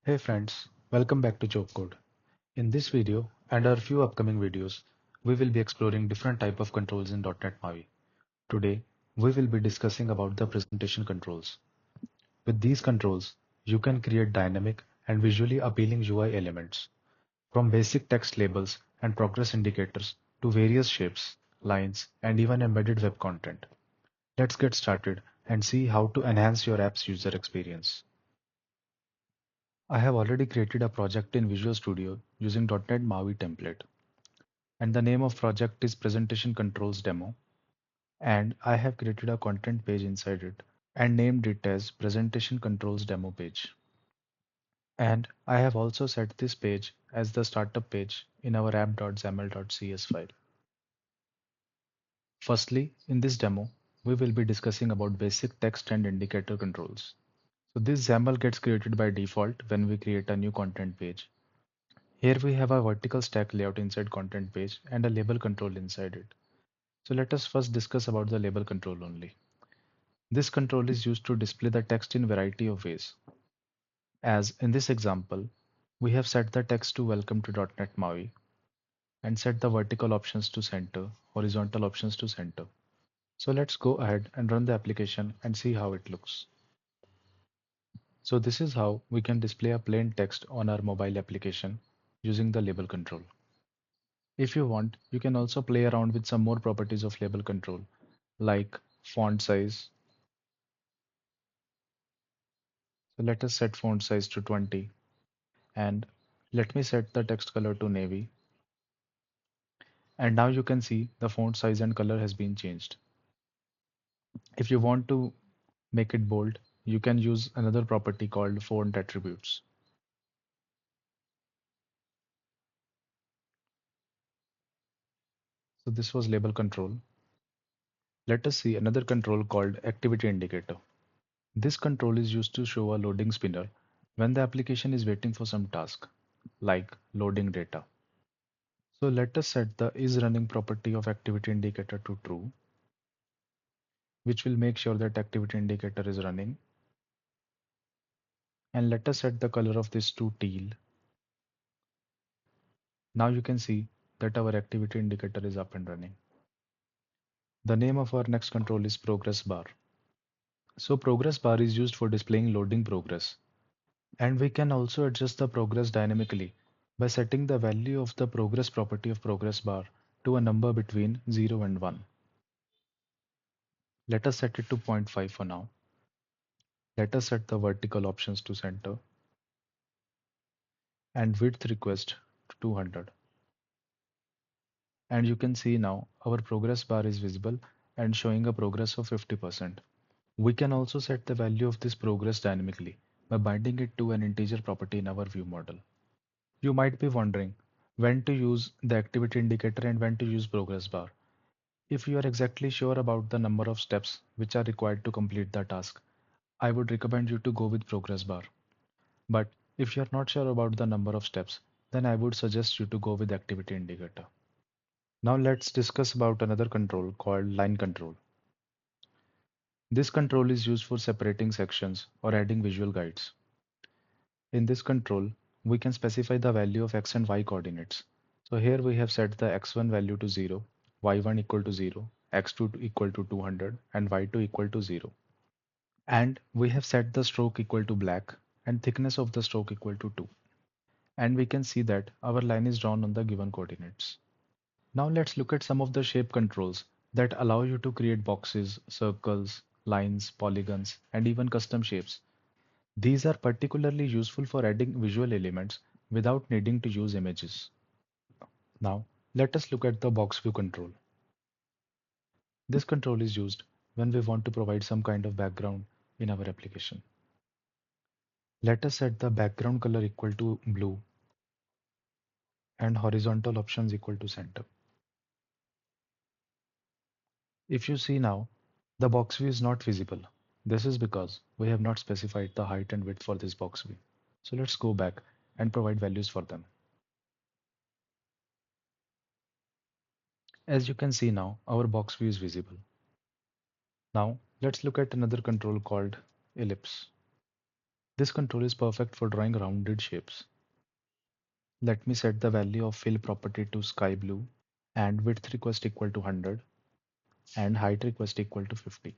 Hey friends, welcome back to Joke Code. In this video and our few upcoming videos, we will be exploring different type of controls in .NET MAUI. Today, we will be discussing about the presentation controls. With these controls, you can create dynamic and visually appealing UI elements, from basic text labels and progress indicators to various shapes, lines, and even embedded web content. Let's get started and see how to enhance your app's user experience. I have already created a project in Visual Studio using .NET MAUI template, and the name of project is Presentation Controls Demo, and I have created a content page inside it and named it as Presentation Controls Demo page. And I have also set this page as the startup page in our app.xaml.cs file. Firstly, in this demo, we will be discussing about basic text and indicator controls. So this XAML gets created by default when we create a new content page. Here we have a vertical stack layout inside content page and a label control inside it. So let us first discuss about the label control only. This control is used to display the text in variety of ways. As in this example, we have set the text to welcome to .NET MAUI and set the vertical options to center, horizontal options to center. So let's go ahead and run the application and see how it looks. So this is how we can display a plain text on our mobile application using the label control. If you want, you can also play around with some more properties of label control, like font size. So let us set font size to 20 and let me set the text color to navy. And now you can see the font size and color has been changed. If you want to make it bold, you can use another property called font attributes. So this was label control. Let us see another control called activity indicator. This control is used to show a loading spinner when the application is waiting for some task, like loading data. So let us set the isRunning property of activity indicator to true, which will make sure that activity indicator is running. And let us set the color of this to teal. Now you can see that our activity indicator is up and running. The name of our next control is progress bar. So progress bar is used for displaying loading progress. And we can also adjust the progress dynamically by setting the value of the progress property of progress bar to a number between 0 and 1. Let us set it to 0.5 for now. Let us set the vertical options to center and width request to 200. And you can see now our progress bar is visible and showing a progress of 50%. We can also set the value of this progress dynamically by binding it to an integer property in our view model. You might be wondering when to use the activity indicator and when to use progress bar. If you are exactly sure about the number of steps which are required to complete the task, I would recommend you to go with progress bar. But if you are not sure about the number of steps, then I would suggest you to go with activity indicator. Now let's discuss about another control called line control. This control is used for separating sections or adding visual guides. In this control, we can specify the value of x and y coordinates. So here we have set the x1 value to 0, y1 equal to 0, x2 equal to 200, and y2 equal to 0. And we have set the stroke equal to black and thickness of the stroke equal to 2. And we can see that our line is drawn on the given coordinates. Now let's look at some of the shape controls that allow you to create boxes, circles, lines, polygons, and even custom shapes. These are particularly useful for adding visual elements without needing to use images. Now, let us look at the box view control. This control is used when we want to provide some kind of background in our application. Let us set the background color equal to blue and horizontal options equal to center. If you see now, the box view is not visible. This is because we have not specified the height and width for this box view. So let's go back and provide values for them. As you can see now, our box view is visible. Now let's look at another control called Ellipse. This control is perfect for drawing rounded shapes. Let me set the value of fill property to sky blue and width request equal to 100 and height request equal to 50.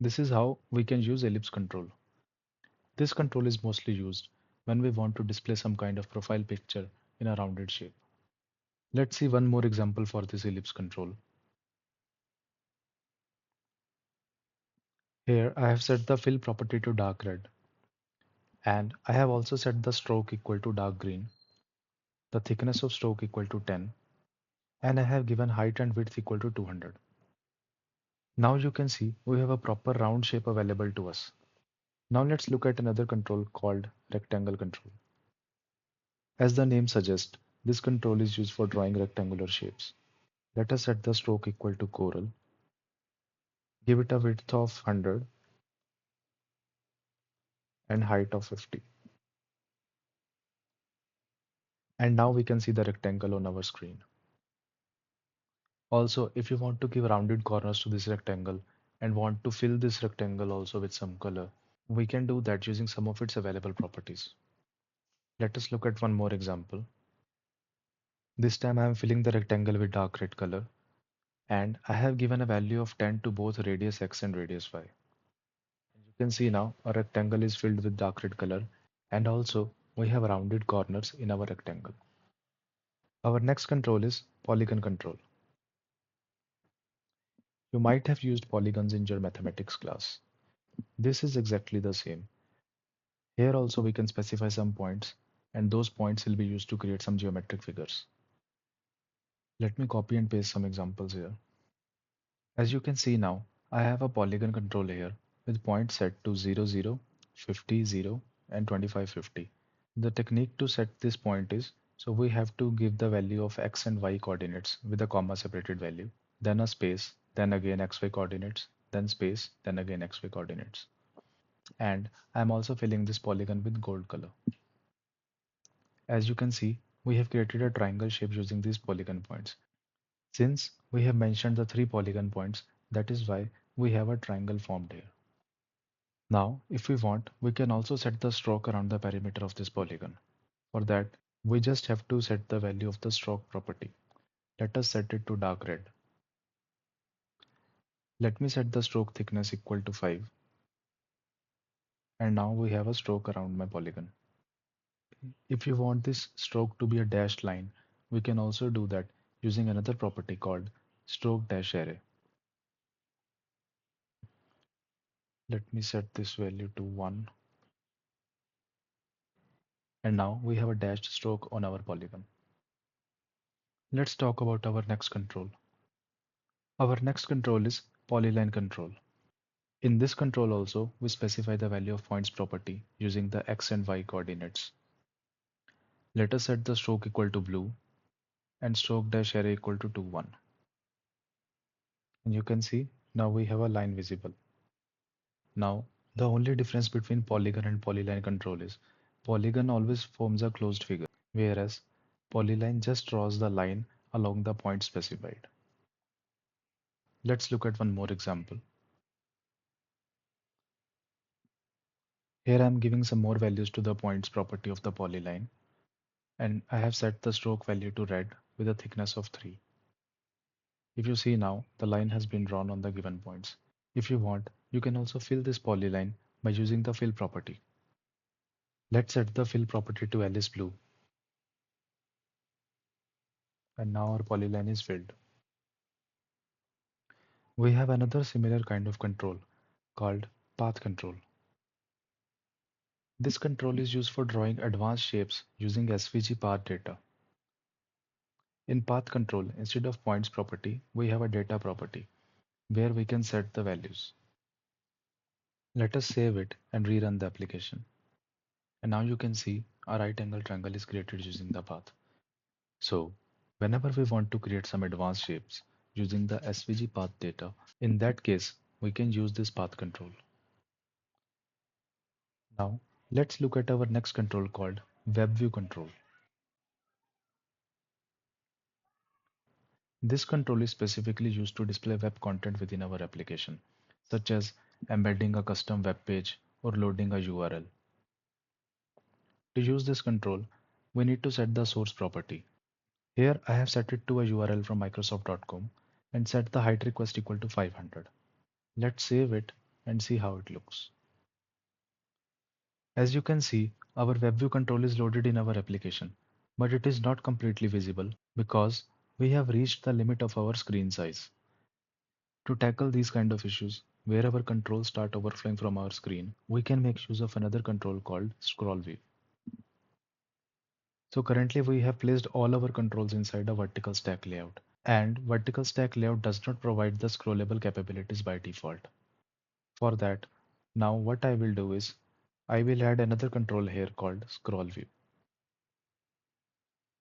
This is how we can use ellipse control. This control is mostly used when we want to display some kind of profile picture in a rounded shape. Let's see one more example for this ellipse control. Here I have set the fill property to dark red and I have also set the stroke equal to dark green, the thickness of stroke equal to 10 and I have given height and width equal to 200. Now you can see we have a proper round shape available to us. Now let's look at another control called rectangle control. As the name suggests, this control is used for drawing rectangular shapes. Let us set the stroke equal to coral, give it a width of 100 and height of 50. And now we can see the rectangle on our screen. Also, if you want to give rounded corners to this rectangle and want to fill this rectangle also with some color, we can do that using some of its available properties. Let us look at one more example. This time I am filling the rectangle with dark red color and I have given a value of 10 to both radius x and radius y. You can see now our rectangle is filled with dark red color and also we have rounded corners in our rectangle. Our next control is polygon control. You might have used polygons in your mathematics class. This is exactly the same. Here also we can specify some points and those points will be used to create some geometric figures. Let me copy and paste some examples here. As you can see now, I have a polygon control here with points set to 0, 0, 50, 0 and 25, 50. The technique to set this point is, so we have to give the value of x and y coordinates with a comma separated value, then a space, then again xy coordinates, then space, then again xy coordinates. And I'm also filling this polygon with gold color. As you can see, we have created a triangle shape using these polygon points. Since we have mentioned the three polygon points, that is why we have a triangle formed here. Now, if we want, we can also set the stroke around the perimeter of this polygon. For that, we just have to set the value of the stroke property. Let us set it to dark red. Let me set the stroke thickness equal to 5. And now we have a stroke around my polygon. If you want this stroke to be a dashed line, we can also do that using another property called stroke dash array. Let me set this value to 1. And now we have a dashed stroke on our polygon. Let's talk about our next control. Our next control is polyline control. In this control also, we specify the value of points property using the x and y coordinates. Let us set the stroke equal to blue and stroke dash array equal to 2, 1. And you can see now we have a line visible. Now, the only difference between polygon and polyline control is polygon always forms a closed figure, whereas polyline just draws the line along the point specified. Let's look at one more example. Here I am giving some more values to the points property of the polyline, and I have set the stroke value to red with a thickness of 3. If you see now, the line has been drawn on the given points. If you want, you can also fill this polyline by using the fill property. Let's set the fill property to Alice blue, and now our polyline is filled. We have another similar kind of control called path control. This control is used for drawing advanced shapes using SVG path data. In path control, instead of points property, we have a data property where we can set the values. Let us save it and rerun the application. And now you can see a right angle triangle is created using the path. So whenever we want to create some advanced shapes using the SVG path data, in that case, we can use this path control. Now let's look at our next control called web view control. This control is specifically used to display web content within our application. such as embedding a custom web page or loading a URL. To use this control, we need to set the source property. Here I have set it to a URL from Microsoft.com and set the height request equal to 500. Let's save it and see how it looks. As you can see, our WebView control is loaded in our application, but it is not completely visible because we have reached the limit of our screen size. To tackle these kind of issues, where our controls start overflowing from our screen, we can make use of another control called ScrollView. So currently we have placed all our controls inside a vertical stack layout, and vertical stack layout does not provide the scrollable capabilities by default. For that, now what I will do is I will add another control here called ScrollView,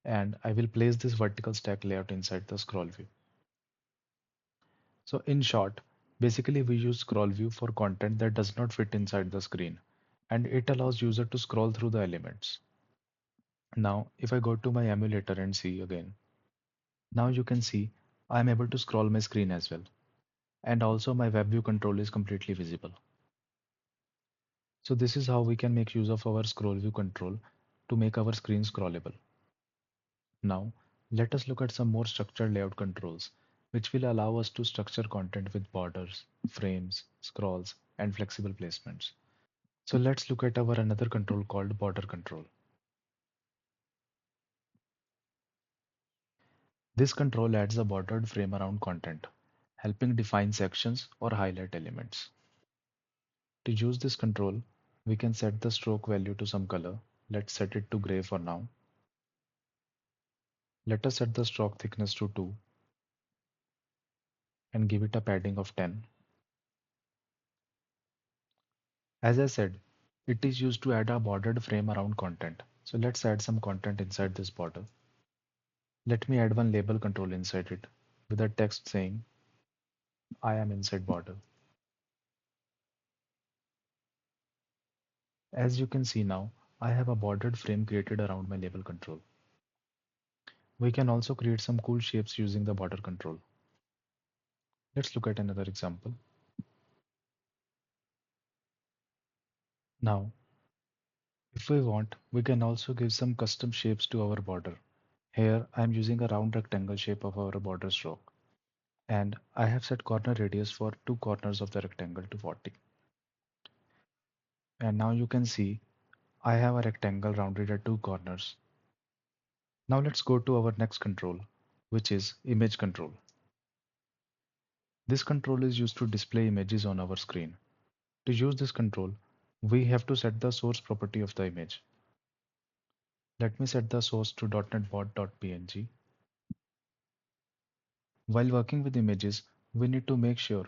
and I will place this vertical stack layout inside the ScrollView. So in short, basically we use ScrollView for content that does not fit inside the screen, and it allows user to scroll through the elements. Now, if I go to my emulator and see again, now you can see I am able to scroll my screen as well. And also my web view control is completely visible. So this is how we can make use of our scroll view control to make our screen scrollable. Now, let us look at some more structured layout controls, which will allow us to structure content with borders, frames, scrolls, and flexible placements. So let's look at our another control called border control. This control adds a bordered frame around content, helping define sections or highlight elements. To use this control, we can set the stroke value to some color. Let's set it to gray for now. Let us set the stroke thickness to 2 and give it a padding of 10. As I said, it is used to add a bordered frame around content. So let's add some content inside this border. Let me add one label control inside it with a text saying I am inside border. As you can see now, I have a bordered frame created around my label control. We can also create some cool shapes using the border control. Let's look at another example. Now, if we want, we can also give some custom shapes to our border. Here, I am using a round rectangle shape of our border stroke, and I have set corner radius for two corners of the rectangle to 40. And now you can see I have a rectangle rounded at two corners. Now let's go to our next control, which is image control. This control is used to display images on our screen. To use this control, we have to set the source property of the image. Let me set the source to .NET While working with images, we need to make sure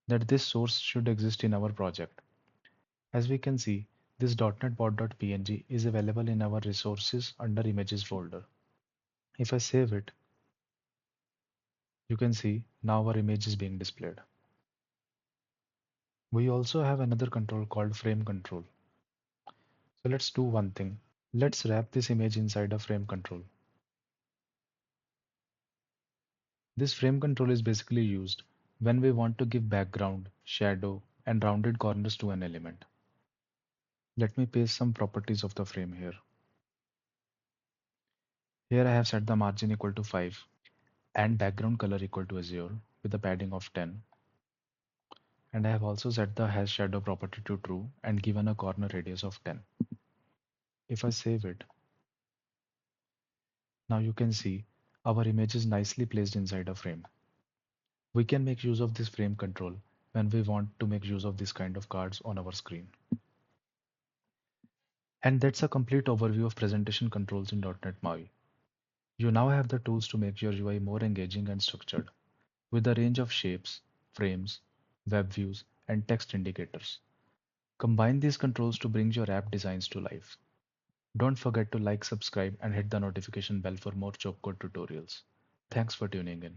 that this source should exist in our project. As we can see, this .NET is available in our resources under images folder. If I save it, you can see now our image is being displayed. We also have another control called frame control. So let's do one thing. Let's wrap this image inside a frame control. This frame control is basically used when we want to give background, shadow, and rounded corners to an element. Let me paste some properties of the frame here. Here I have set the margin equal to 5 and background color equal to azure with a padding of 10. And I have also set the hash shadow property to true and given a corner radius of 10. If I save it, now you can see our image is nicely placed inside a frame. We can make use of this frame control when we want to make use of this kind of cards on our screen. And that's a complete overview of presentation controls in .NET MAUI. You now have the tools to make your UI more engaging and structured, with a range of shapes, frames, web views, and text indicators. Combine these controls to bring your app designs to life. Don't forget to like, subscribe, and hit the notification bell for more job code tutorials. Thanks for tuning in.